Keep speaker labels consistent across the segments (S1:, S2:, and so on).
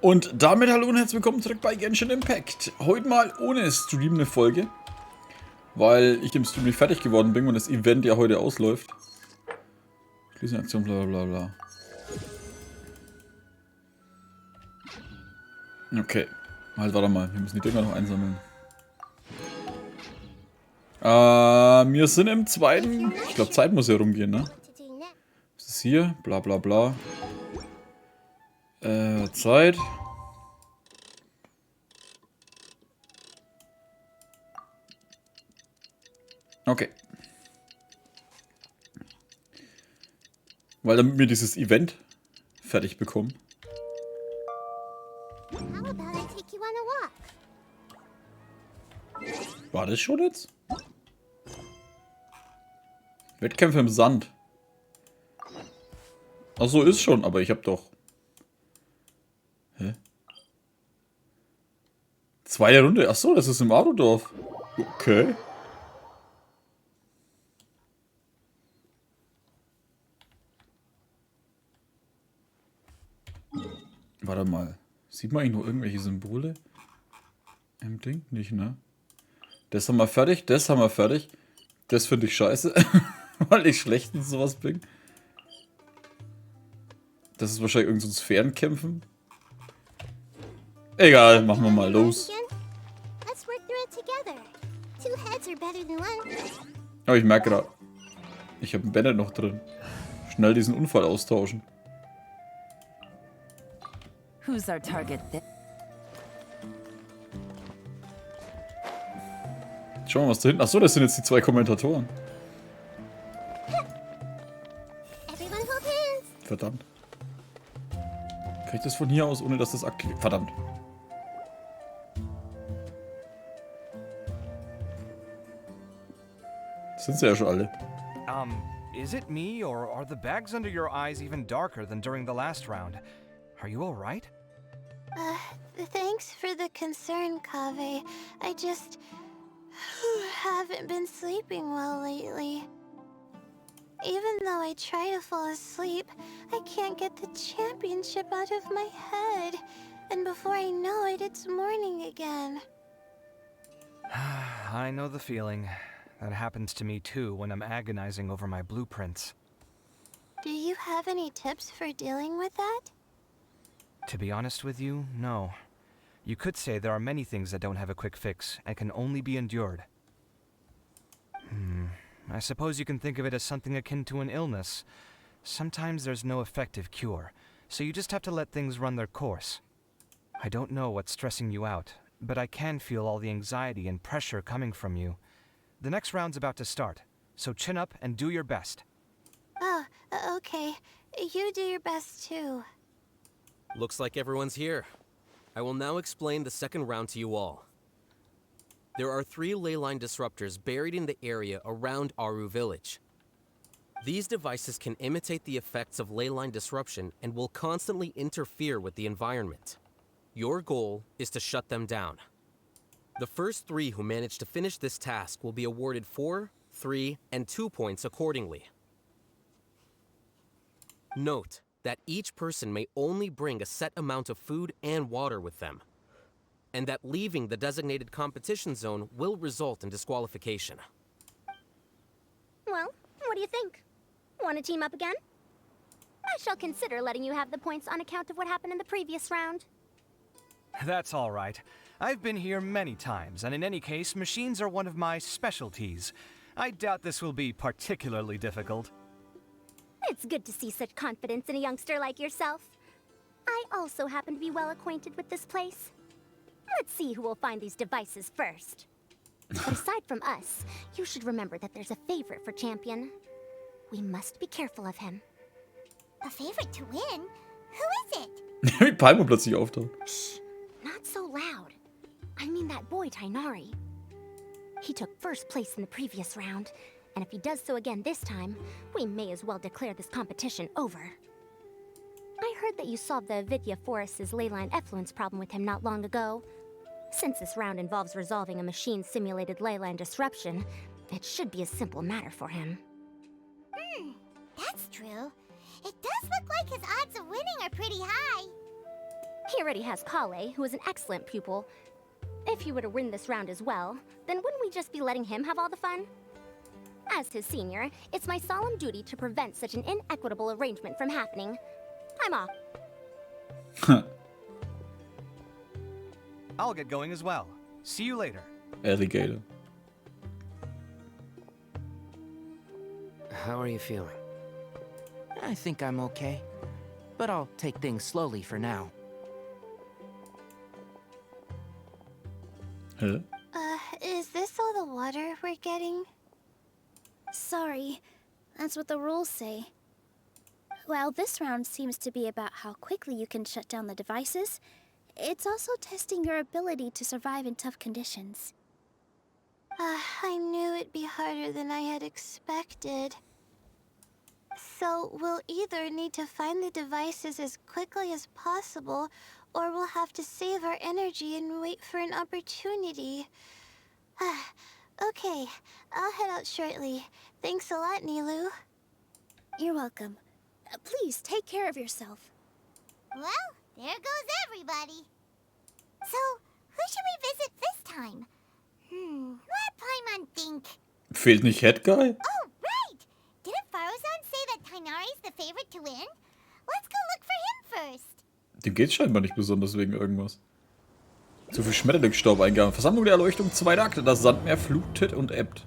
S1: Und damit hallo und herzlich willkommen zurück bei Genshin Impact. Heute mal ohne Stream eine Folge, weil ich im Stream nicht fertig geworden bin und das Event ja heute ausläuft. Schließen Aktion, bla bla bla. Okay, halt warte mal, wir müssen die Dinger noch einsammeln. Wir sind im zweiten, ich glaube Zeit muss ja rumgehen, ne? Was ist hier? Bla bla bla. Zeit. Okay. Weil damit wir dieses Event fertig bekommen. War das schon jetzt? Wettkämpfe im Sand. Ach so, ist schon, aber ich hab doch... Hä? Zweite Runde? Ach so, das ist im Adodorf. Okay. Warte mal. Sieht man eigentlich noch irgendwelche Symbole? Im Ding? Nicht, ne? Das haben wir fertig, das haben wir fertig. Das finde ich scheiße. Weil ich schlecht in sowas bin. Das ist wahrscheinlich irgend so ein Sphärenkämpfen. Egal, machen wir mal los. Aber ich merke gerade, ich habe einen Bennett noch drin. Schnell diesen Unfall austauschen.
S2: Who's our target?
S1: Schauen wir mal, was da hinten... Achso, das sind jetzt die zwei Kommentatoren. Verdammt. Kann ich das von hier aus, ohne dass das aktiviert... Verdammt. Das sind sie ja schon alle.
S3: Is it me, or are the bags under your eyes even darker than during the last round? Are you all right?
S4: Thanks for the concern, Kaveh. I just haven't been sleeping well lately. Even though I try to fall asleep, I can't get the championship out of my head. And before I know it, it's morning again.
S3: I know the feeling. That happens to me too when I'm agonizing over my blueprints.
S4: Do you have any tips for dealing with that?
S3: To be honest with you, no. You could say there are many things that don't have a quick fix and can only be endured. I suppose you can think of it as something akin to an illness. Sometimes there's no effective cure, so you just have to let things run their course. I don't know what's stressing you out, but I can feel all the anxiety and pressure coming from you. The next round's about to start, so chin up and do your best.
S4: Oh, okay. You do your best too.
S5: Looks like everyone's here. I will now explain the second round to you all. There are 3 ley line disruptors buried in the area around Aru village. These devices can imitate the effects of ley line disruption and will constantly interfere with the environment. Your goal is to shut them down. The first 3 who manage to finish this task will be awarded 4, 3, and 2 points accordingly. Note that each person may only bring a set amount of food and water with them, and that leaving the designated competition zone will result in disqualification.
S6: Well, what do you think? Want to team up again? I shall consider letting you have the points on account of what happened in the previous round.
S3: That's all right. I've been here many times, and in any case, machines are one of my specialties. I doubt this will be particularly difficult.
S6: It's good to see such confidence in a youngster like yourself. I also happen to be well acquainted with this place. Let's see who will find these devices first. But aside from us, you should remember that there's a favorite for champion. We must be careful of him.
S4: A favorite to win? Who is it?
S1: Wie Palmo plötzlich auftaucht.
S6: Shh, not so loud. I mean that boy Tainari. He took first place in the previous round, and if he does so again this time, we may as well declare this competition over. I heard that you solved the Avidya Forest's leyline effluence problem with him not long ago. Since this round involves resolving a machine-simulated leyline disruption, it should be a simple matter for him.
S4: That's true. It does look like his odds of winning are pretty high.
S6: He already has Kale, who is an excellent pupil. If he were to win this round as well, then wouldn't we just be letting him have all the fun? As his senior, it's my solemn duty to prevent such an inequitable arrangement from happening. I'm off.
S3: I'll get going as well. See you later.
S1: Alligator.
S7: How are you feeling?
S8: I think I'm okay, but I'll take things slowly for now.
S1: Huh?
S4: Is this all the water we're getting?
S9: Sorry, that's what the rules say. While this round seems to be about how quickly you can shut down the devices, it's also testing your ability to survive in tough conditions.
S4: I knew it'd be harder than I had expected. So we'll either need to find the devices as quickly as possible, or we'll have to save our energy and wait for an opportunity. Okay, I'll head out shortly. Thanks a lot, Nilu.
S9: You're welcome. Please take care of yourself.
S6: Well, there goes everybody. So, who should we visit this time? Let Paimon think.
S1: Fehlt nicht Head Guy?
S6: Oh, right! Didn't Farozan say that Tainari's the favorite to win? Let's go look for him first.
S1: Dem geht's scheinbar nicht besonders wegen irgendwas. Zu viel Schmetterlingsstaub eingegangen. Versammlung der Erleuchtung, 2. Akte. Das Sandmeer flutet und ebbt.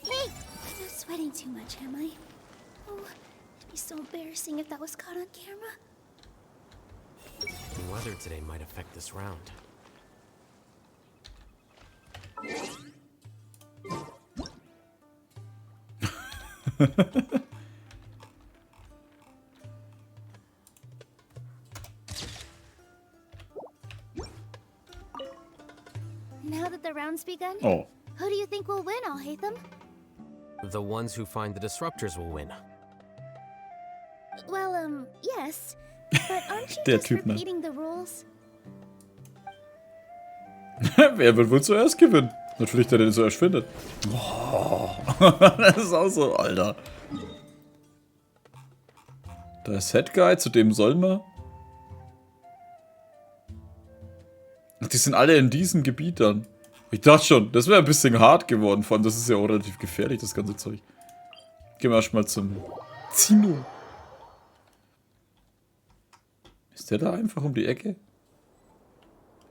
S9: Hey! I'm not sweating too much, am I? Oh, it'd be so embarrassing if that was caught on camera.
S5: The weather today might affect this round.
S9: Now that the round's begun,
S1: Oh.
S9: who do you think will win, Alhaitham?
S5: The ones who find the disruptors will win.
S9: Well, yes. But aren't you
S1: Der
S9: just
S1: Typ, ne?
S9: repeating the rules?
S1: Wer wird wohl zuerst gewinnen? Natürlich der, den zuerst findet. Oh. Das ist auch so, Alter. Da ist Head Guy, zu dem sollen wir. Ach, die sind alle in diesem Gebiet dann. Ich dachte schon, das wäre ein bisschen hart geworden. Vor allem, das ist ja auch relativ gefährlich, das ganze Zeug. Gehen wir erstmal zum Zino. Ist der da einfach um die Ecke?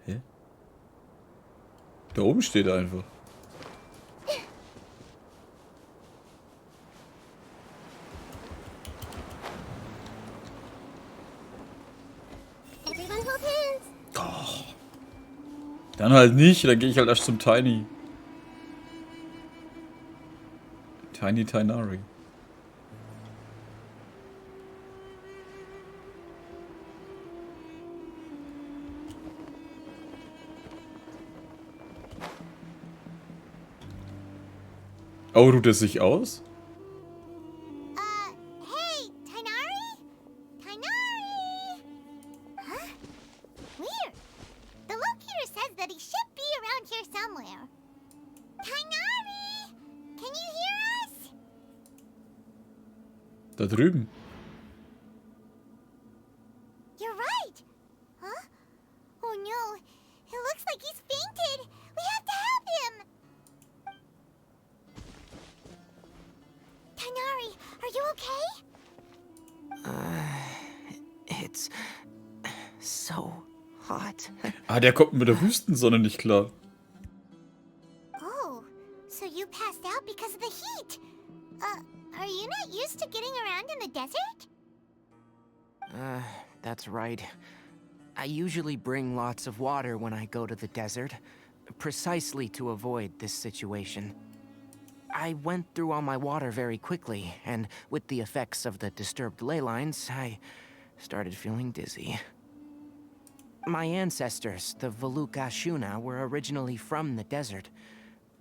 S1: Hä? Da oben steht er einfach.
S6: Everyone hold hands.
S1: Oh. Dann halt nicht, dann gehe ich halt erst zum Tiny. Tiny Tainari. Oh, ruht er sich aus?
S6: Hey, Tainari? Tainari! Huh? Weird. The locator says that he should be around here somewhere. Tainari! Can you hear us?
S1: Da drüben.
S6: You're right. Huh? Oh no. It looks like he's fainted. We have to help him. Tainari, are you okay?
S8: It's so hot.
S1: Ah, der kommt mit der Wüstensonne nicht klar.
S6: Oh, so you passed out because of the heat. Are you not used to getting around in the desert?
S8: That's right. I usually bring lots of water when I go to the desert, precisely to avoid this situation. I went through all my water very quickly, and with the effects of the disturbed ley lines, I started feeling dizzy. My ancestors, the Valukashuna, were originally from the desert.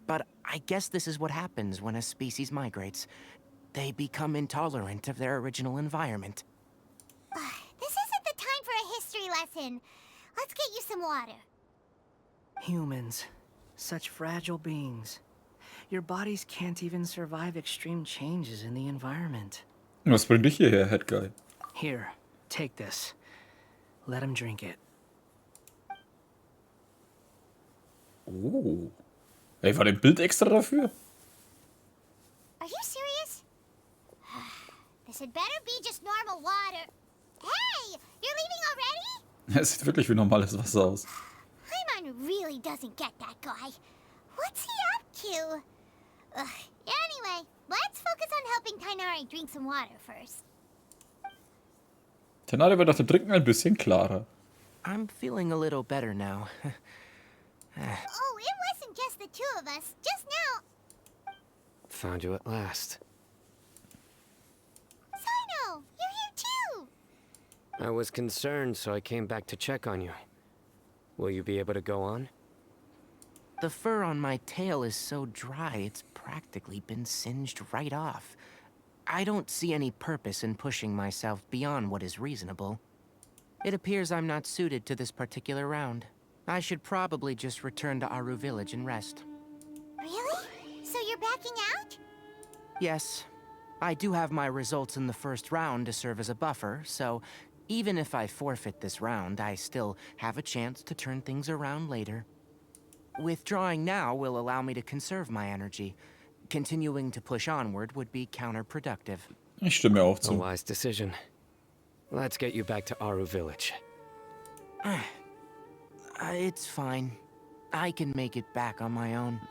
S8: But I guess this is what happens when a species migrates. They become intolerant of their original environment.
S6: This isn't the time for a history lesson. Let's get you some water.
S10: Humans. Such fragile beings. Your bodies can't even survive extreme changes in the environment.
S1: Was bringt dich hierher, Head Guy?
S10: Here, take this. Let him drink it.
S1: Oh. Ey, war ein Bild extra dafür?
S7: Are you serious? This had better be just normal water. Hey, you're leaving already?
S1: Es sieht wirklich wie normales Wasser aus.
S7: Paimon really doesn't get that guy. What's he up to? Anyway, let's focus on helping Tainari drink some water first.
S1: Tenare wird nach dem Trinken ein bisschen klarer.
S8: I'm feeling a little better now.
S7: Oh, it wasn't just the two of us. Just now.
S11: Found you at last.
S7: Sino, you're here too.
S11: I was concerned, so I came back to check on you. Will you be able to go on?
S8: The fur on my tail is so dry, it's practically been singed right off. I don't see any purpose in pushing myself beyond what is reasonable. It appears I'm not suited to this particular round. I should probably just return to Aru village and rest.
S7: Really? So you're backing out?
S8: Yes. I do have my results in the first round to serve as a buffer, so even if I forfeit this round, I still have a chance to turn things around later. Withdrawing now will allow me to conserve my energy. Continuing to push onward would be counterproductive.
S1: Ich stimme auch
S11: A
S1: zu.
S11: wise decision. Let's get you back to Aru village.
S8: It's fine. I can make it back on my own.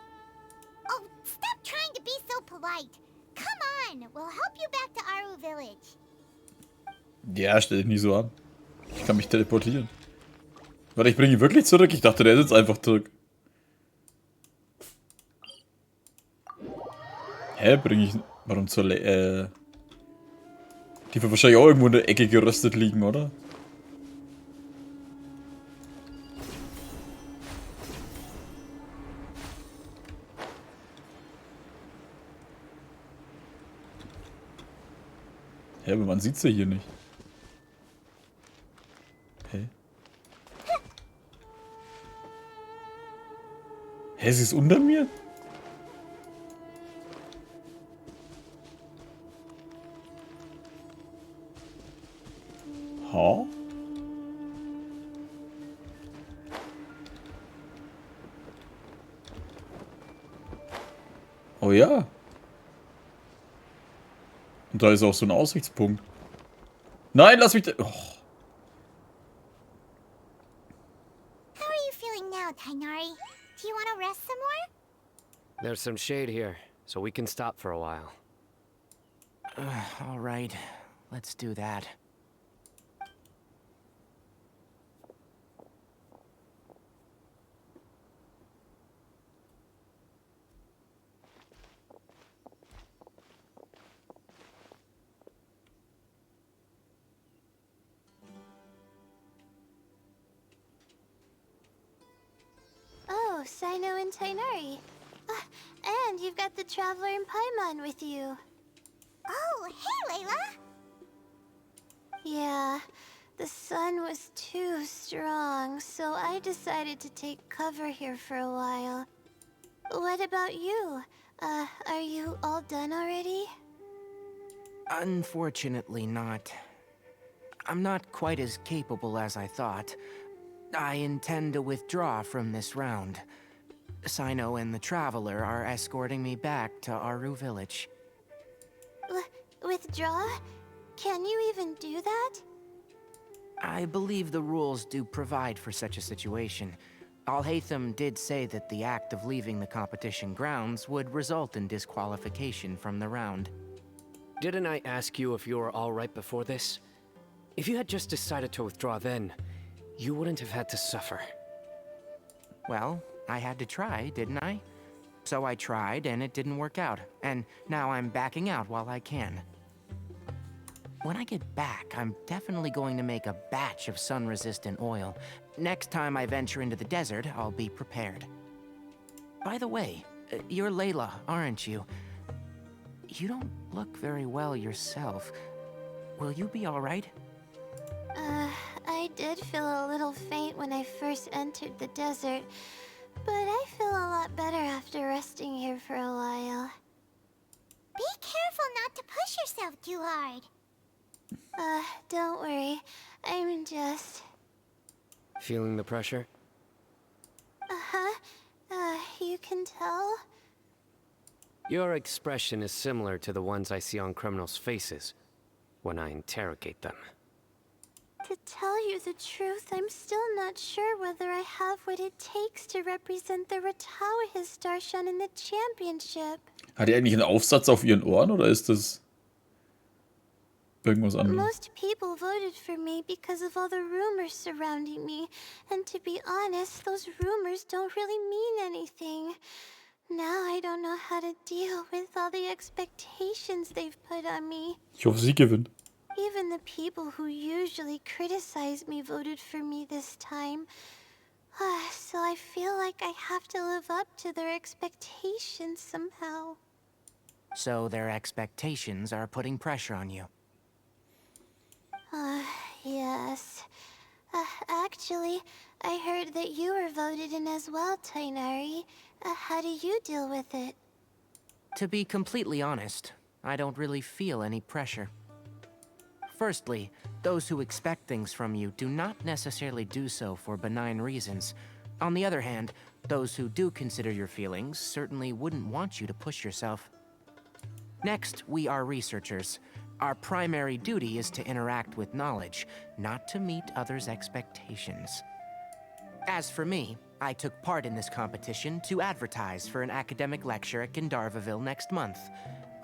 S7: Oh, stop trying to be so polite. Come on, we'll help you back to Aru village.
S1: Ja, stell dich nie so an. Ich kann mich teleportieren. Warte, ich bringe ihn wirklich zurück? Ich dachte, der ist jetzt einfach zurück. Hä, bringe ich... Warum zur die wird wahrscheinlich auch irgendwo in der Ecke geröstet liegen, oder? Hä, aber man sieht sie hier nicht. Hä? Hä, sie ist unter mir? Ha? Oh ja. Und da ist auch so ein Aussichtspunkt. Nein, lass mich da... Oh.
S7: How are you feeling now, Tainari? Do you want to rest some more?
S11: There's some shade here, so we can stop for a while.
S8: All right, let's do that.
S4: Oh, Sino and Tainari. And you've got the Traveler and Paimon with you.
S7: Oh, hey, Layla.
S4: Yeah, the sun was too strong, so I decided to take cover here for a while. What about you? Are you all done already?
S8: Unfortunately not. I'm not quite as capable as I thought. I intend to withdraw from this round. Sino and the Traveler are escorting me back to Aru village.
S4: Withdraw? Can you even do that?
S8: I believe the rules do provide for such a situation. Alhaitham did say that the act of leaving the competition grounds would result in disqualification from the round.
S11: Didn't I ask you if you were all right before this? If you had just decided to withdraw then, you wouldn't have had to suffer.
S8: Well, I had to try, didn't I? So I tried, and it didn't work out. And now I'm backing out while I can. When I get back, I'm definitely going to make a batch of sun-resistant oil. Next time I venture into the desert, I'll be prepared. By the way, you're Layla, aren't you? You don't look very well yourself. Will you be all right?
S4: I did feel a little faint when I first entered the desert, but I feel a lot better after resting here for a while.
S7: Be careful not to push yourself too hard.
S4: Don't worry. I'm just...
S11: Feeling the pressure?
S4: You can tell?
S11: Your expression is similar to the ones I see on criminals' faces when I interrogate them.
S4: To tell you the truth, I'm still not sure whether I have what it takes to represent the Ratauhis Darshan in the championship.
S1: Hat die eigentlich einen Aufsatz auf ihren Ohren oder ist das irgendwas anderes?
S4: Most people voted for me because of all the rumors surrounding me, and to be honest, those rumors don't really mean anything. Now I don't know how to deal with all the expectations they've put on me.
S1: Ich hoffe, sie gewinnt.
S4: Even the people who usually criticize me voted for me this time. So I feel like I have to live up to their expectations somehow.
S8: So their expectations are putting pressure on you.
S4: Yes. Actually, I heard that you were voted in as well, Tainari. How do you deal with it?
S8: To be completely honest, I don't really feel any pressure. Firstly, those who expect things from you do not necessarily do so for benign reasons. On the other hand, those who do consider your feelings certainly wouldn't want you to push yourself. Next, we are researchers. Our primary duty is to interact with knowledge, not to meet others' expectations. As for me, I took part in this competition to advertise for an academic lecture at Gandharvaville next month.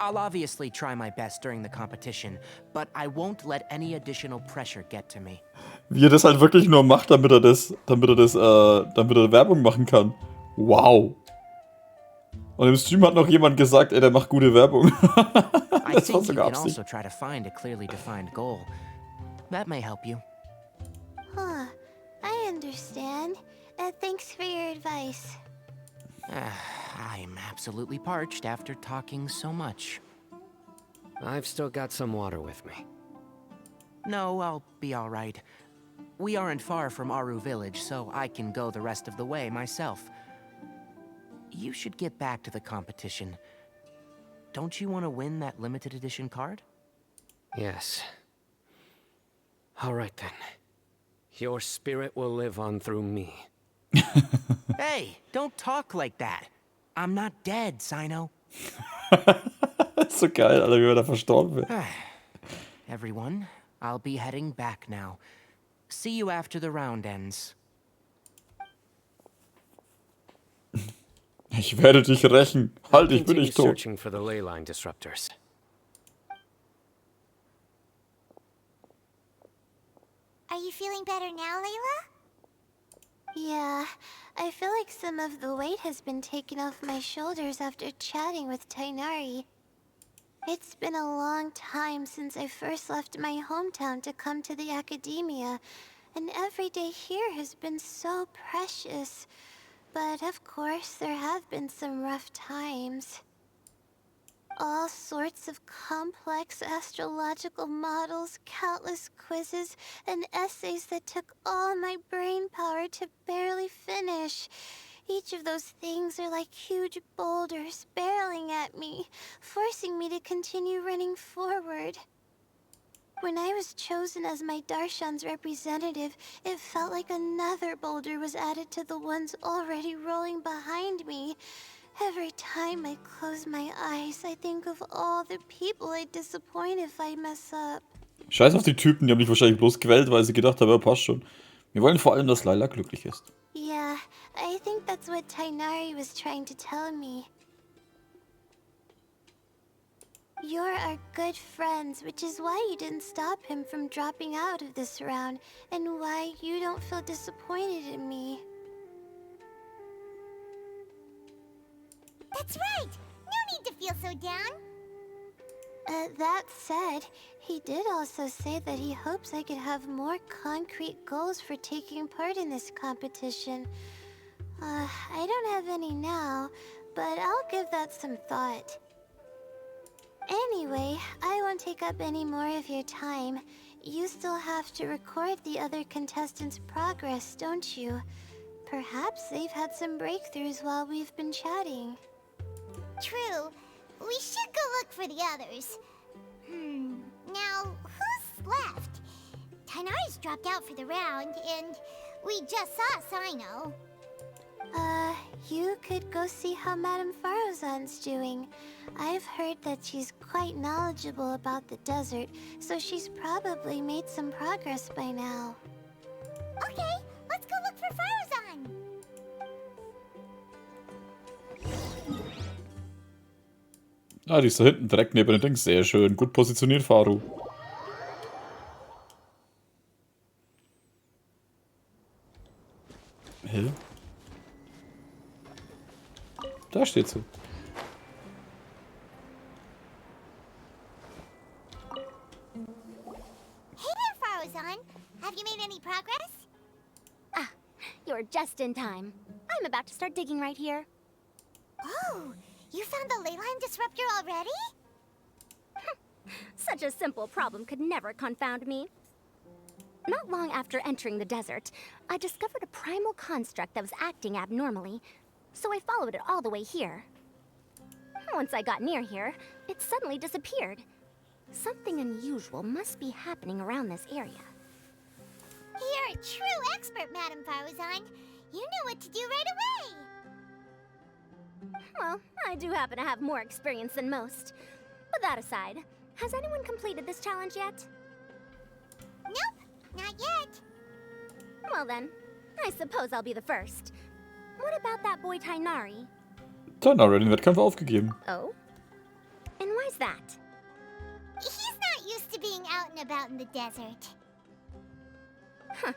S8: I'll obviously try my best during the competition, but I won't let any additional pressure get to me.
S1: Wie er das halt wirklich nur macht, damit er Werbung machen kann. Wow. Und im Stream hat noch jemand gesagt, ey, der macht gute Werbung.
S8: I
S1: Das war
S8: think you
S1: sogar
S8: can
S1: Absicht.
S8: also try to find a clearly defined goal. That may help you.
S4: Huh. I understand. Thanks for your advice.
S8: I'm absolutely parched after talking so much.
S11: I've still got some water with me.
S8: No, I'll be all right. We aren't far from Aru village, so I can go the rest of the way myself. You should get back to the competition. Don't you want to win that limited edition card?
S11: Yes. All right then. Your spirit will live on through me.
S8: Hey, don't talk like that. I'm not dead, Sino.
S1: Das ist so geil, Alter, wie er da verstorben wird.
S8: Everyone, I'll be heading back now. See you after the round ends.
S1: Ich werde dich rächen. Halt, ich bin
S11: Continue
S1: nicht tot.
S11: searching for the ley line disruptors.
S7: Are you feeling better now, Layla?
S4: Yeah, I feel like some of the weight has been taken off my shoulders after chatting with Tainari. It's been a long time since I first left my hometown to come to the academia, and every day here has been so precious. But of course, there have been some rough times. All sorts of complex astrological models, countless quizzes, and essays that took all my brain power to barely finish. Each of those things are like huge boulders barreling at me, forcing me to continue running forward. When I was chosen as my Darshan's representative, it felt like another boulder was added to the ones already rolling behind me. Every time I close my eyes, I think of all the people I'd disappoint if I mess up.
S1: Scheiß auf die Typen, die haben dich wahrscheinlich bloß gewählt, weil sie gedacht haben, ja, passt schon. Wir wollen vor allem, dass Layla glücklich ist.
S4: Yeah, I think that's what Tainari was trying to tell me. You're our good friends, which is why you didn't stop him from dropping out of this round, and why you don't feel disappointed in me.
S7: That's right! No need to feel so down!
S4: That said, he did also say that he hopes I could have more concrete goals for taking part in this competition. I don't have any now, but I'll give that some thought. Anyway, I won't take up any more of your time. You still have to record the other contestants' progress, don't you? Perhaps they've had some breakthroughs while we've been chatting.
S7: True. We should go look for the others. Now, who's left? dropped out for the round, and we just saw Sino.
S4: You could go see how Madame Farozan's doing. I've heard that she's quite knowledgeable about the desert, so she's probably made some progress by now.
S7: Okay, let's go look for Farozan.
S1: Ah, die ist da hinten direkt neben den Dings. Sehr schön. Gut positioniert, Faru. Hä? Da steht sie.
S7: Hey there, Farozan. Have you made any progress?
S6: Ah, you're just in time. I'm about to start digging right here.
S7: Oh, you found the ley line disruptor already?
S6: Such a simple problem could never confound me. Not long after entering the desert, I discovered a primal construct that was acting abnormally, so I followed it all the way here. Once I got near here, it suddenly disappeared. Something unusual must be happening around this area.
S7: You're a true expert, Madame Farozan. You knew what to do right away.
S6: Well, I do happen to have more experience than most. But that aside, has anyone completed this challenge yet?
S7: Nope, not yet.
S6: Well then, I suppose I'll be the first. What about that boy Tainari?
S1: Deiner den Wettkampf aufgegeben.
S6: Oh? And why's that?
S7: He's not used to being out and about in the desert.
S6: Huh.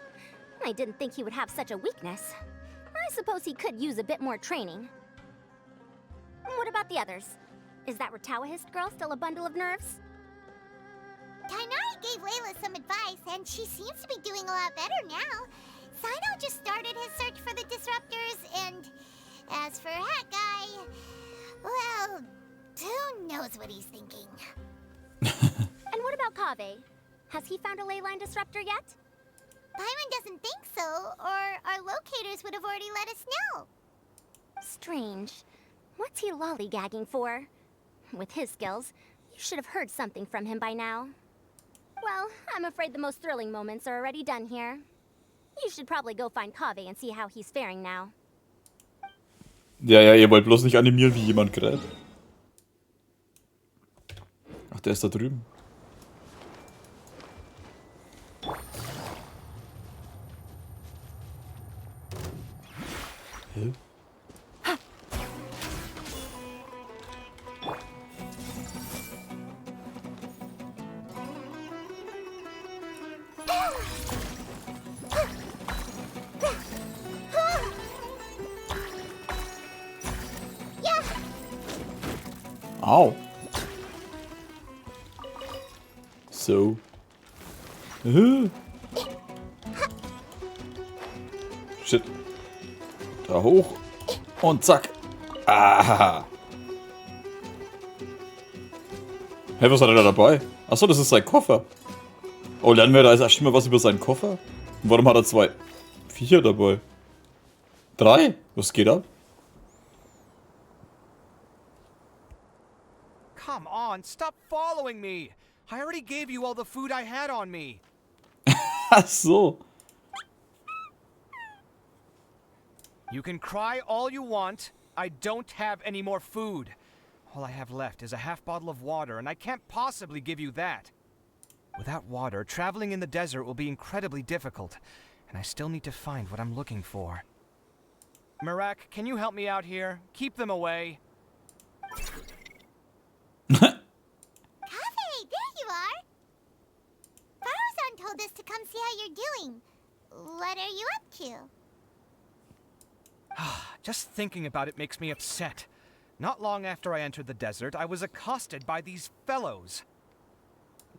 S6: I didn't think he would have such a weakness. I suppose he could use a bit more training. What about the others? Is that Ratawahist girl still a bundle of nerves?
S7: Tainari gave Layla some advice, and she seems to be doing a lot better now. Sino just started his search for the disruptors, and as for that guy, well, who knows what he's thinking.
S6: And what about Kaveh? Has he found a ley line disruptor yet?
S7: Paimon doesn't think so, or our locators would have already let us know.
S6: Strange. What's he lollygagging for? With his skills, you should have heard something from him by now. Well, I'm afraid the most thrilling moments are already done here. You should probably go find Kaveh and see how he's faring now.
S1: Ja, ihr wollt bloß nicht animieren, wie jemand gerät. Ach, der ist da drüben. Hä? Au. So. Shit. Da hoch. Und zack. Ah. Hey, was hat er da dabei? Achso, das ist sein Koffer. Oh, lernen wir da jetzt erst mal was über seinen Koffer? Und warum hat er 2 Viecher dabei? 3? Was geht ab?
S3: Come on, stop following me! I already gave you all the food I had on me.
S1: Ach so.
S3: You can cry all you want. I don't have any more food. All I have left is a half bottle of water, and I can't possibly give you that. Without water, traveling in the desert will be incredibly difficult, and I still need to find what I'm looking for. Marak, can you help me out here? Keep them away.
S7: Kaveh, there you are. Farozan told us to come see how you're doing. What are you up to?
S3: Just thinking about it makes me upset. Not long after I entered the desert, I was accosted by these fellows.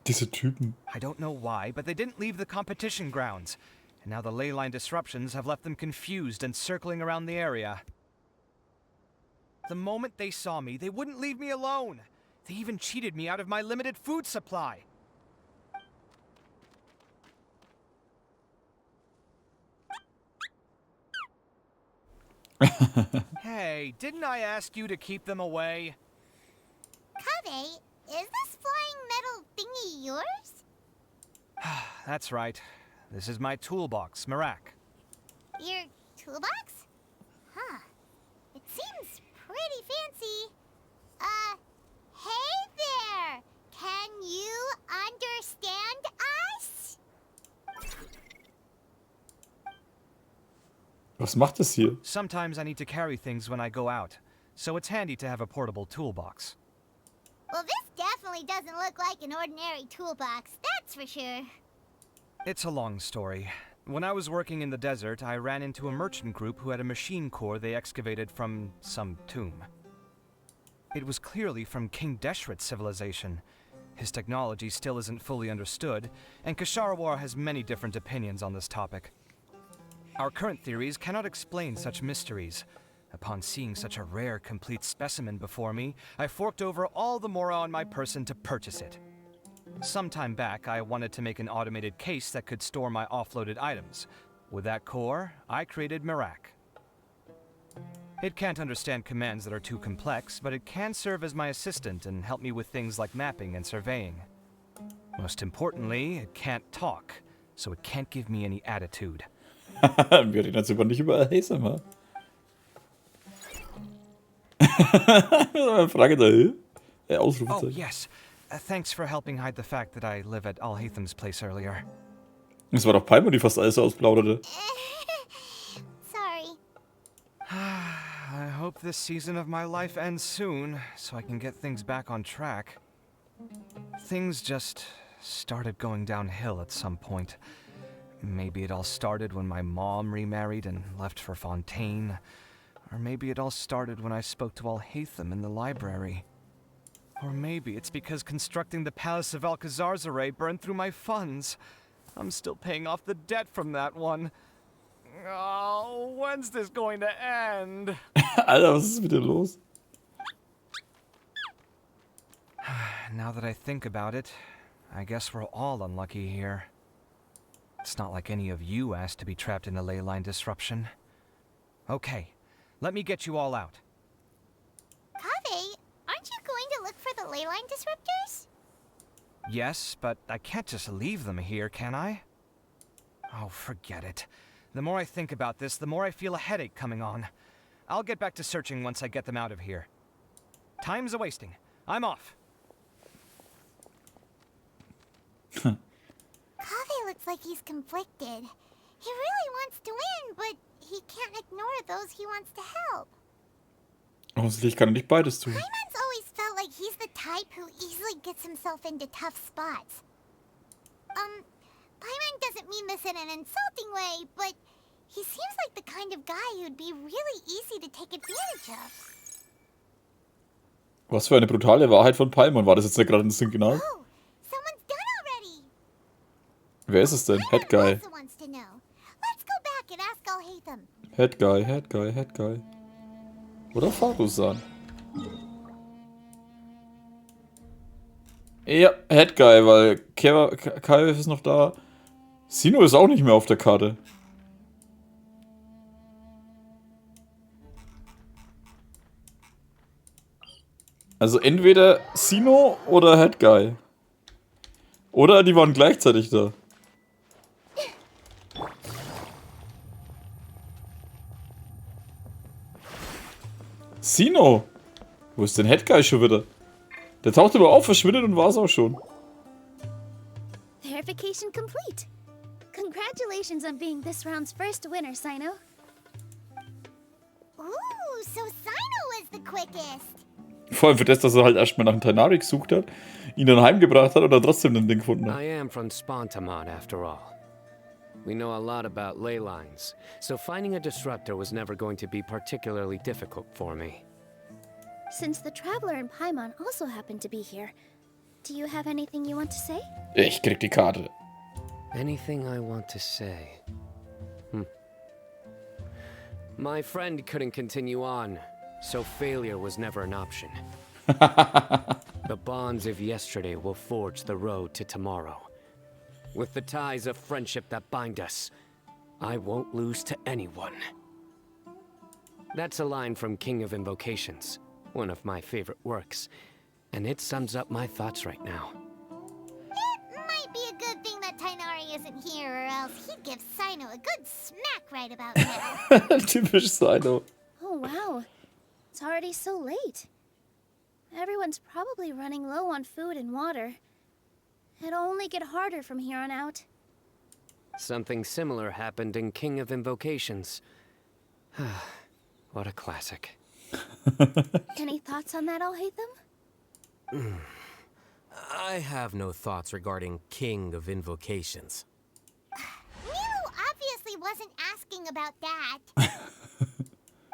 S1: Diese Typen.
S3: I don't know why, but they didn't leave the competition grounds. And now the ley line disruptions have left them confused and circling around the area. The moment they saw me, they wouldn't leave me alone. They even cheated me out of my limited food supply. Hey, didn't I ask you to keep them away?
S7: Kaveh, is this flying metal thingy yours?
S3: That's right. This is my toolbox, Merak.
S7: Your toolbox? Huh. It seems pretty fancy. Hey there! Can you understand us?
S1: Was macht es hier?
S3: Sometimes I need to carry things when I go out, so it's handy to have a portable toolbox.
S7: Well, this definitely doesn't look like an ordinary toolbox, that's for sure.
S3: It's a long story. When I was working in the desert, I ran into a merchant group who had a machine core they excavated from some tomb. It was clearly from King Deshret's civilization. His technology still isn't fully understood, and Kasharawar has many different opinions on this topic. Our current theories cannot explain such mysteries. Upon seeing such a rare, complete specimen before me, I forked over all the mora on my person to purchase it. Some time back, I wanted to make an automated case that could store my offloaded items. With that core, I created Merak. It can't understand commands that are too complex, but it can serve as my assistant and help me with things like mapping and surveying. Most importantly, it can't talk, so it can't give me any attitude.
S1: Wir reden jetzt aber nicht über Heiß immer. Frage da.
S3: Oh,
S1: Ausrufezeichen.
S3: yes. Thanks for helping hide the fact that I live at Alhatham's place earlier.
S1: Es war doch Palmer, die fast alles ausplauderte.
S7: Sorry.
S3: I hope this season of my life ends soon, so I can get things back on track. Things just started going downhill at some point. Maybe it all started when my mom remarried and left for Fontaine. Or maybe it all started when I spoke to Alhatham in the library. Or maybe it's because constructing the Palace of Alcazar's burned through my funds. I'm still paying off the debt from that one. Oh, when's this going to end?
S1: Alter, was ist wieder los?
S3: Now that I think about it, I guess we're all unlucky here. It's not like any of you asked to be trapped in a ley line disruption. Okay, let me get you all out.
S7: Kaveh, aren't you going to look for the ley line disruptors?
S3: Yes, but I can't just leave them here, can I? Oh, forget it. The more I think about this, the more I feel a headache coming on. I'll get back to searching once I get them out of here. Time's a-wasting. I'm off.
S7: Kaveh looks like he's conflicted. He really wants to win, but he can't ignore those he wants to help.
S1: Offensichtlich kann er nicht beides tun.
S7: Paimon's always felt like he's the type who easily gets himself into tough spots. Paimon doesn't mean this in an insulting way, but he seems like the kind of guy who'd be really easy to take advantage of.
S1: Was für eine brutale Wahrheit von Palmer. War das jetzt nicht gerade ein Signal?
S7: Oh, someone's done already.
S1: Wer ist es denn? Head Guy.
S7: Also wants to know. Let's go back and ask Alhatham.
S1: Head Guy, Head Guy, Head Guy. Oder Farusan. Ja, Head Guy, weil Kai ist noch da. Sino ist auch nicht mehr auf der Karte. Also entweder Sino oder Head Guy. Oder die waren gleichzeitig da. Sino! Wo ist denn Head Guy schon wieder? Der taucht aber auf, verschwindet und war es auch schon.
S9: Verification complete. Congratulations on being this round's first winner, Sino.
S7: Ooh, so Sino was the quickest.
S1: Vor allem für das, dass er halt erstmal nach einem Tainari gesucht hat, ihn dann heimgebracht hat und dann trotzdem ein Ding gefunden hat.
S11: I am from Spontamod, after all. We know a lot about ley lines, so finding a disruptor was never going to be particularly difficult for me.
S9: Since the Traveler and Paimon also happen to be here, do you have anything you want to say?
S1: Ich krieg die Karte.
S11: Anything I want to say? My friend couldn't continue on, so failure was never an option. The bonds of yesterday will forge the road to tomorrow. With the ties of friendship that bind us, I won't lose to anyone. That's a line from King of Invocations, one of my favorite works, and it sums up my thoughts right now.
S7: It might be a good thing that Tainari isn't here, or else, he'd give Sino a good smack right about now.
S1: Typisch Sino.
S9: Oh, wow. It's already so late. Everyone's probably running low on food and water. It'll only get harder from here on out.
S11: Something similar happened in King of Invocations. What a classic.
S9: Any thoughts on that, Alhaitham?
S5: I have no thoughts regarding King of Invocations.
S7: Milu obviously wasn't asking about that.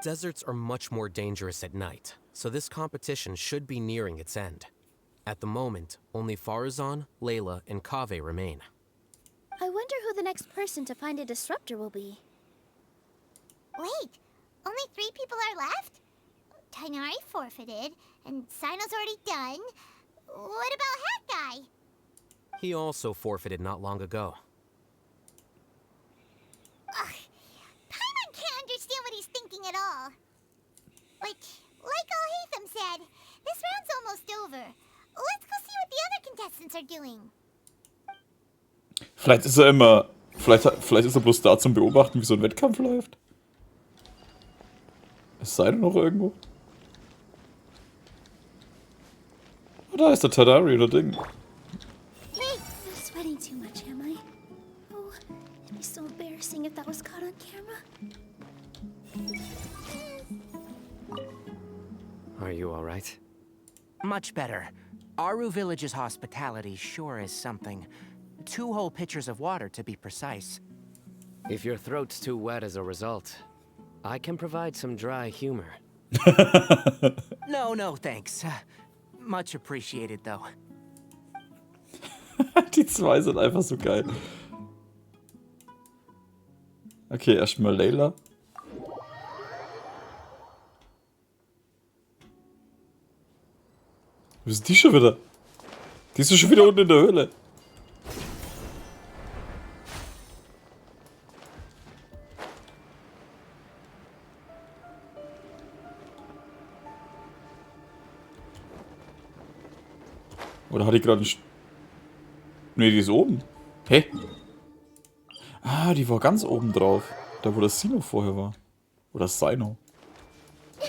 S5: Deserts are much more dangerous at night, so this competition should be nearing its end. At the moment, only Farazan, Layla, and Kaveh remain.
S9: I wonder who the next person to find a disruptor will be.
S7: Wait, only 3 people are left? Tainari forfeited, and Sino's already done. What about Hat Guy?
S5: He also forfeited not long ago.
S7: Ugh, Paimon can't understand what he's thinking at all. But, like Alhaitham said, this round's almost over. Let's go see what the other contestants are doing.
S1: Vielleicht ist er immer... Vielleicht ist er bloß da zum Beobachten, wie so ein Wettkampf läuft. Ist Sino noch irgendwo? Oh, da ist der Tadari oder Ding.
S9: I'm sweating too much, am I? Oh, it'd be so embarrassing if that was caught on camera.
S11: Are you all right?
S8: Much better. Aru Village's hospitality sure is something. 2 whole pitchers of water, to be precise.
S11: If your throat's too wet as a result, I can provide some dry humor.
S8: No, thanks. Much appreciated, though.
S1: Die 2 sind einfach so geil. Okay, erstmal Layla. Wo ist die schon wieder? Die ist schon wieder unten in der Höhle. Oder hat die gerade einen... Ne, die ist oben. Hä? Ah, die war ganz oben drauf. Da, wo das Sino vorher war. Oder Sino. Da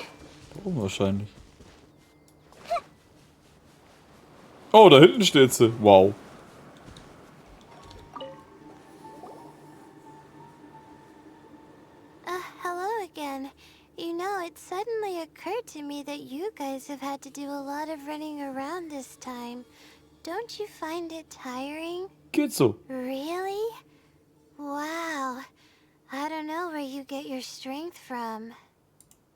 S1: oben wahrscheinlich. Oh, da hinten steht sie. Wow.
S4: Hello again. You know, it suddenly occurred to me that you guys have had to do a lot of running around this time. Don't you find it tiring?
S1: Geht so.
S4: Really? Wow. I don't know where you get your strength from.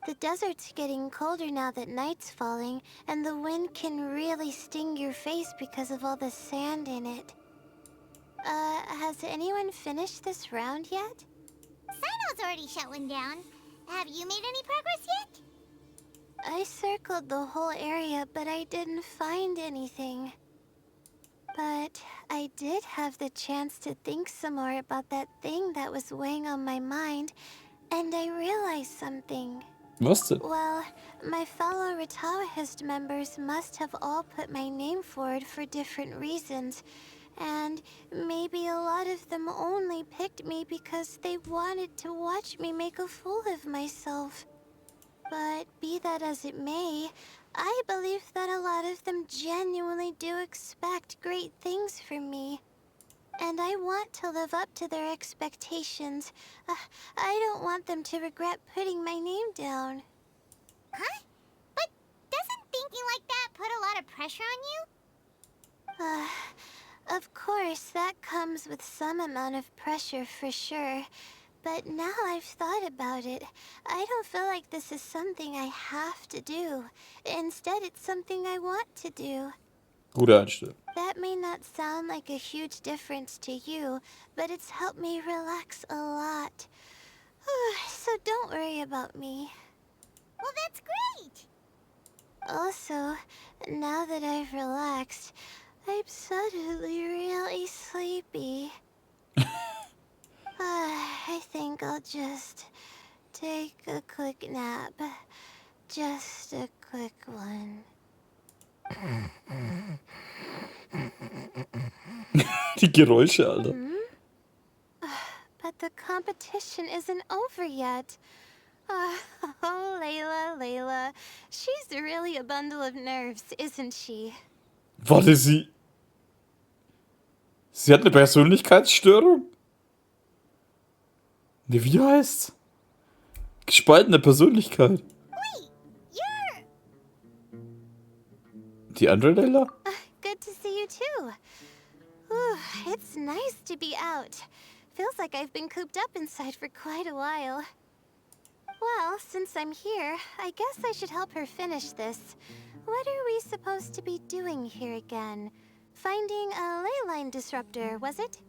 S4: The desert's getting colder now that night's falling, and the wind can really sting your face because of all the sand in it. Has anyone finished this round yet?
S7: Sino's already shutting down. Have you made any progress yet?
S4: I circled the whole area, but I didn't find anything. But I did have the chance to think some more about that thing that was weighing on my mind, and I realized something.
S1: Was denn?
S4: Well, my fellow Retawahist members must have all put my name forward for different reasons, and maybe a lot of them only picked me because they wanted to watch me make a fool of myself. But be that as it may, I believe that a lot of them genuinely do expect great things from me. And I want to live up to their expectations. I don't want them to regret putting my name down.
S7: Huh? But doesn't thinking like that put a lot of pressure on you?
S4: Of course, that comes with some amount of pressure for sure. But now I've thought about it, I don't feel like this is something I have to do. Instead, it's something I want to do.
S1: Gute Einstellung.
S4: That may not sound like a huge difference to you, but it's helped me relax a lot. So don't worry about me.
S7: Well, that's great!
S4: Also, now that I've relaxed, I'm suddenly really sleepy. I think I'll just take a quick nap. Just a quick one.
S1: Die Geräusche, Alter.
S4: the competition isn't over yet. Oh, Layla. She's really a bundle of nerves, isn't she?
S1: Warte, sie hat eine Persönlichkeitsstörung? Ne, wie heißt's? Gespaltene Persönlichkeit.
S7: Wait, you're...
S1: Die andere Layla?
S4: Good to see you too. Ooh, it's nice to be out. Feels like I've been cooped up inside for quite a while. Well, since I'm here, I guess I should help her finish this. What are we supposed to be doing here again? Finding a ley line disruptor, was it?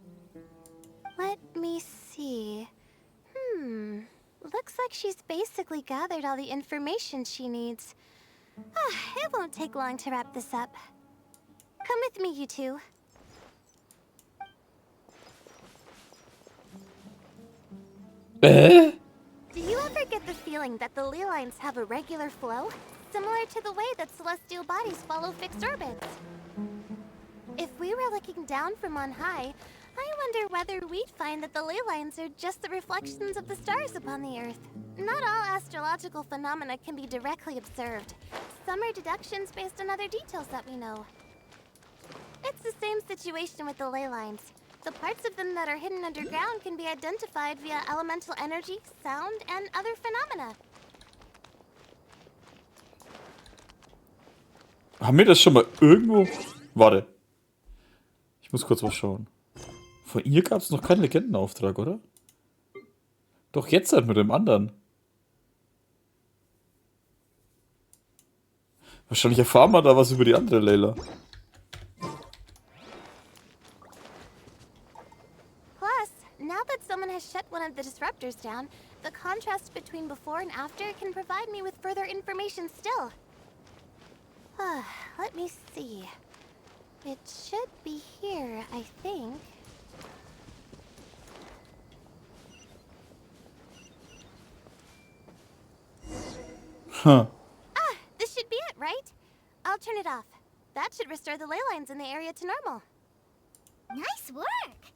S4: Let me see. Looks like she's basically gathered all the information she needs. It won't take long to wrap this up. Come with me, you two. Do you ever get the feeling that the ley lines have a regular flow? Similar to the way that celestial bodies follow fixed orbits. If we were looking down from on high, I wonder whether we'd find that the ley lines are just the reflections of the stars upon the Earth. Not all astrological phenomena can be directly observed. Some are deductions based on other details that we know. It's the same situation with the ley lines. The parts of them that are hidden underground can be identified via elemental energy, sound, and other phenomena.
S1: Haben wir das schon mal irgendwo... Warte. Ich muss kurz was schauen. Von ihr gab es noch keinen Legendenauftrag, oder? Doch jetzt halt mit dem anderen. Wahrscheinlich erfahren wir da was über die andere Layla.
S4: Plus, now that someone has shut one of the disruptors down, the contrast between before and after can provide me with further information still. Let me see. It should be here, I think. This should be it, right? I'll turn it off. That should restore the ley lines in the area to normal.
S7: Nice work!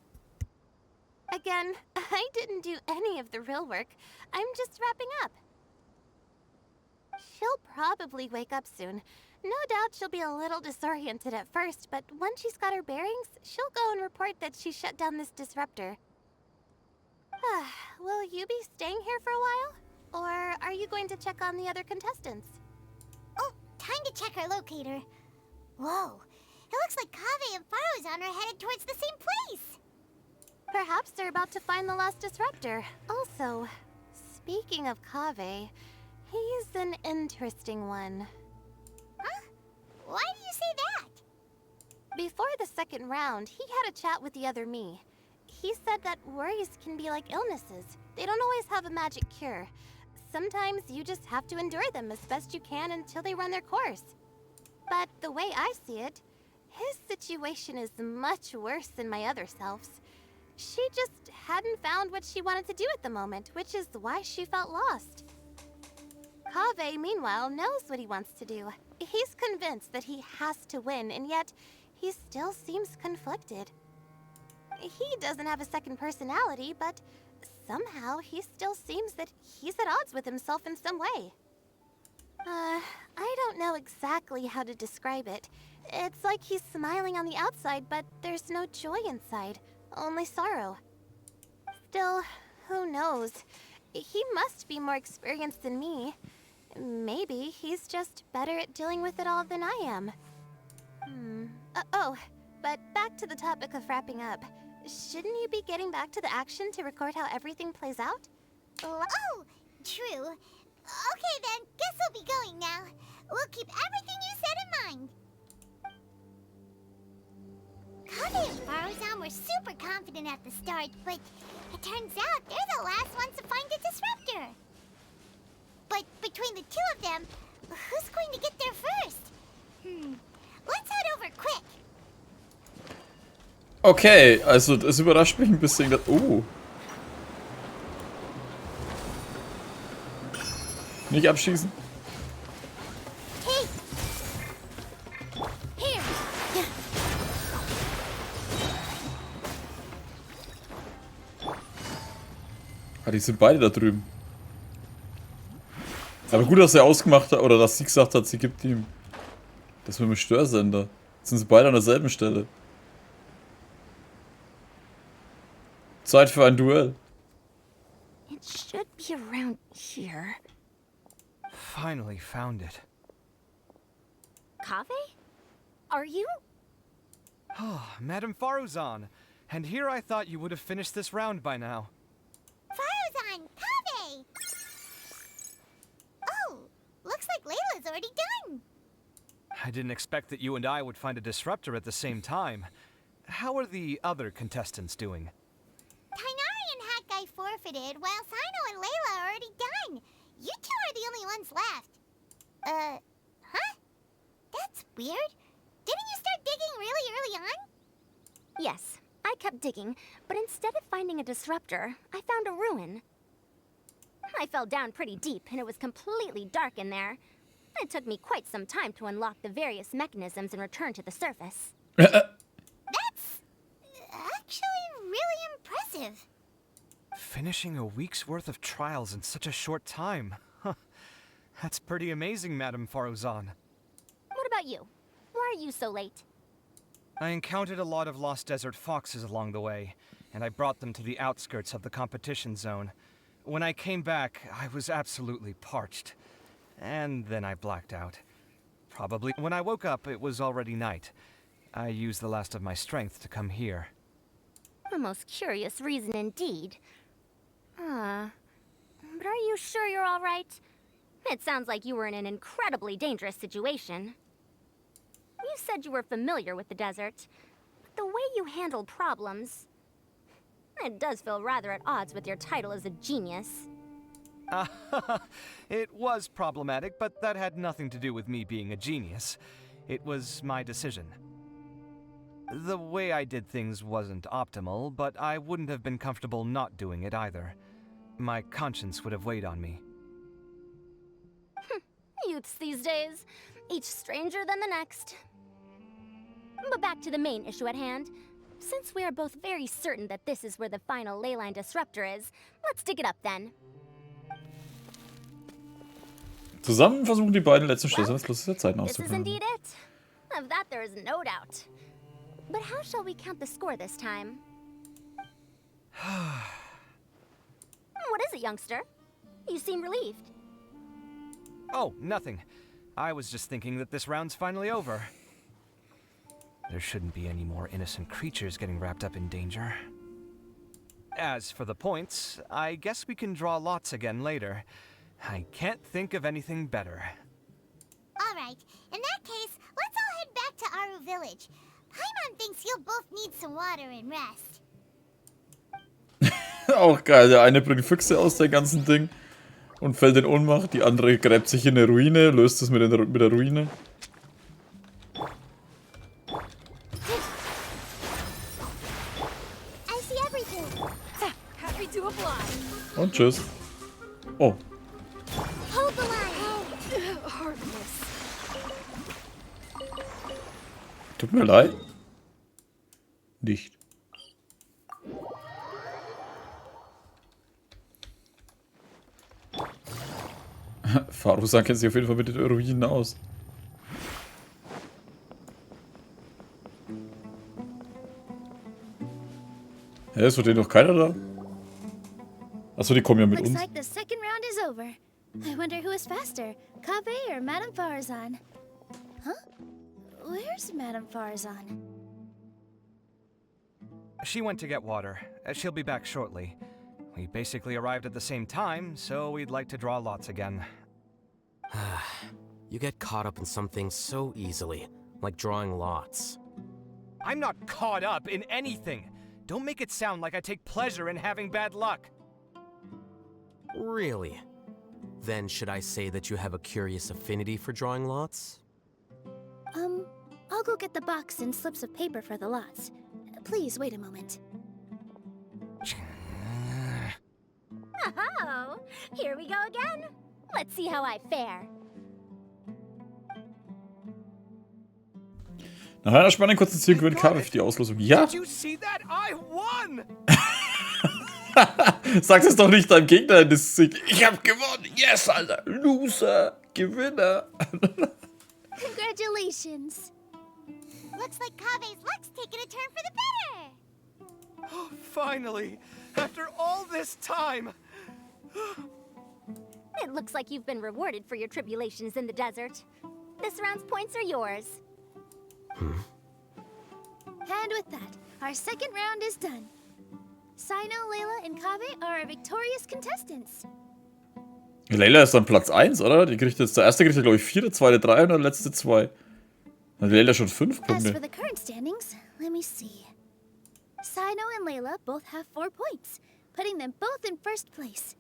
S4: Again, I didn't do any of the real work. I'm just wrapping up. She'll probably wake up soon. No doubt she'll be a little disoriented at first, but once she's got her bearings, she'll go and report that she shut down this disruptor. Will you be staying here for a while? Or are you going to check on the other contestants?
S7: Oh, time to check our locator. Whoa, it looks like Kaveh and Farozan are headed towards the same place.
S4: Perhaps they're about to find the last disruptor. Also, speaking of Kaveh, he's an interesting one.
S7: Huh? Why do you say that?
S4: Before the second round, he had a chat with the other me. He said that worries can be like illnesses. They don't always have a magic cure. Sometimes you just have to endure them as best you can until they run their course. But the way I see it, his situation is much worse than my other self's. She just hadn't found what she wanted to do at the moment, which is why she felt lost. Kaveh, meanwhile, knows what he wants to do. He's convinced that he has to win, and yet he still seems conflicted. He doesn't have a second personality, but somehow he still seems that he's at odds with himself in some way. I don't know exactly how to describe it. It's like he's smiling on the outside, but there's no joy inside, only sorrow. Still, who knows? He must be more experienced than me. Maybe he's just better at dealing with it all than I am. But back to the topic of wrapping up. Shouldn't you be getting back to the action to record how everything plays out?
S7: Oh, true. Okay then, guess we'll be going now. We'll keep everything you said in mind. Kaveh and Farozan were super confident at the start, but it turns out they're the last ones to find the disruptor. But between the two of them, who's going to get there first? Let's head over quick.
S1: Okay, also das überrascht mich ein bisschen. Dass, Nicht abschießen.
S7: Hey. Here.
S1: Ah, die sind beide da drüben. Aber gut, dass er ausgemacht hat, oder dass sie gesagt hat, sie gibt ihm das mit dem Störsender. Jetzt sind sie beide an derselben Stelle. Zeit für ein Duell.
S6: It should be around here.
S3: Finally found it.
S6: Kaveh? Are you?
S3: Oh, Madame Faruzan. And here I thought you would have finished this round by now.
S7: Faruzan, Kaveh! Oh, looks like Layla's already done.
S3: I didn't expect that you and I would find a disruptor at the same time. How are the other contestants doing?
S7: Tainari and Hat Guy forfeited, while Sino and Layla are already done. You two are the only ones left. Huh? That's weird. Didn't you start digging really early on?
S6: Yes, I kept digging, but instead of finding a disruptor, I found a ruin. I fell down pretty deep, and it was completely dark in there. It took me quite some time to unlock the various mechanisms and return to the surface.
S7: That's actually really impressive.
S3: Finishing a week's worth of trials in such a short time. Huh. That's pretty amazing, Madame Faruzan.
S6: What about you? Why are you so late?
S3: I encountered a lot of lost desert foxes along the way, and I brought them to the outskirts of the competition zone. When I came back, I was absolutely parched. And then I blacked out. Probably when I woke up, it was already night. I used the last of my strength to come here.
S6: A most curious reason indeed. But are you sure you're all right? It sounds like you were in an incredibly dangerous situation. You said you were familiar with the desert, but the way you handled problems... It does feel rather at odds with your title as a genius.
S3: It was problematic, but that had nothing to do with me being a genius. It was my decision. The way I did things wasn't optimal, but I wouldn't have been comfortable not doing it either. My conscience would have weighed on me.
S6: Youths these days, each stranger than the next. But back to the main issue at hand. Since we are both very certain that this is where the final leyline disruptor is, let's dig it up then.
S1: Zusammen versuchen die beiden letzten Schlüssel des Flusses der Zeiten
S6: This is
S1: auszufinden.
S6: indeed it. Of that there is no doubt. But how shall we count the score this time? What is it, youngster? You seem relieved.
S3: Oh, nothing. I was just thinking that this round's finally over. There shouldn't be any more innocent creatures getting wrapped up in danger. As for the points, I guess we can draw lots again later. I can't think of anything better.
S7: Alright, in that case, let's all head back to Aru Village. Paimon thinks you'll both need some water and rest.
S1: Auch geil, der eine bringt Füchse aus der ganzen Ding und fällt in Ohnmacht. Die andere gräbt sich in eine Ruine, löst es mit der Ruine.
S7: I see everything.
S2: Happy to oblige.
S1: Und tschüss. Oh.
S7: Hold the line.
S2: Heartless.
S1: Tut mir leid. Nicht. Faruzan kennt sich auf jeden Fall mit den Ruinen aus. Hä, ist von denen noch keiner da? Achso, die kommen ja mit
S9: Looks
S1: uns.
S9: like the second round is over. I wonder who is faster, Kaveh or Madame Faruzan? Huh? Where's Madame Faruzan?
S3: She went to get water. She'll be back shortly. We basically arrived at the same time, so we'd like to draw lots again.
S5: You get caught up in some things so easily, like drawing lots.
S3: I'm not caught up in anything. Don't make it sound like I take pleasure in having bad luck.
S5: Really? Then should I say that you have a curious affinity for drawing lots?
S9: I'll go get the box and slips of paper for the lots. Please wait a moment.
S6: Oh, here we go again. Let's see how I fare.
S1: Nach einer spannenden kurzen Ziel gewinnt Kaveh für die Auslosung. Ja!
S3: Did you see that? I won!
S1: Sag es doch nicht deinem Gegner in das Gesicht. Ich hab gewonnen. Yes, Alter. Loser. Gewinner.
S9: Congratulations.
S7: Looks like Kave's luck's taking a turn for the better.
S3: Oh, finally! After all this time!
S6: It looks like you've been rewarded for your tribulations in the desert. This round's points are yours.
S9: And with that, our second round is done. Sino, Layla, and Kave are our victorious contestants.
S1: Layla ist dann Platz 1, oder? Die kriegt jetzt, der erste kriegt, glaube ich, 4, der zweite 3 und der letzte 2. Dann hat Layla schon 5
S9: As
S1: Punkte.
S9: for the current standings, let me see. Sino and Layla both have 4 points, putting them both in first place.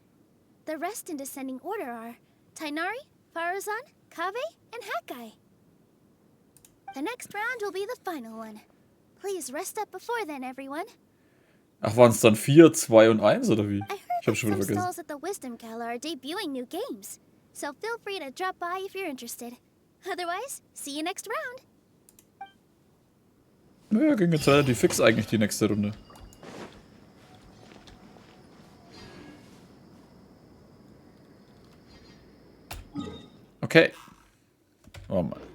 S9: The rest in descending order are Tainari, Farazan, Kave, and Hakai. The next round will be the final one. Please rest up before then, everyone.
S1: Ach, waren es dann 4, 2 und 1, oder wie?
S9: I heard
S1: Ich hab
S9: that
S1: schon wieder
S9: some
S1: vergessen.
S9: stalls at the Wisdom Gala are debuting new games, so feel free to drop by if you're interested. Otherwise, see you next round.
S1: Naja, ging jetzt relativ fix eigentlich die nächste Runde. Okay. Oh Mann.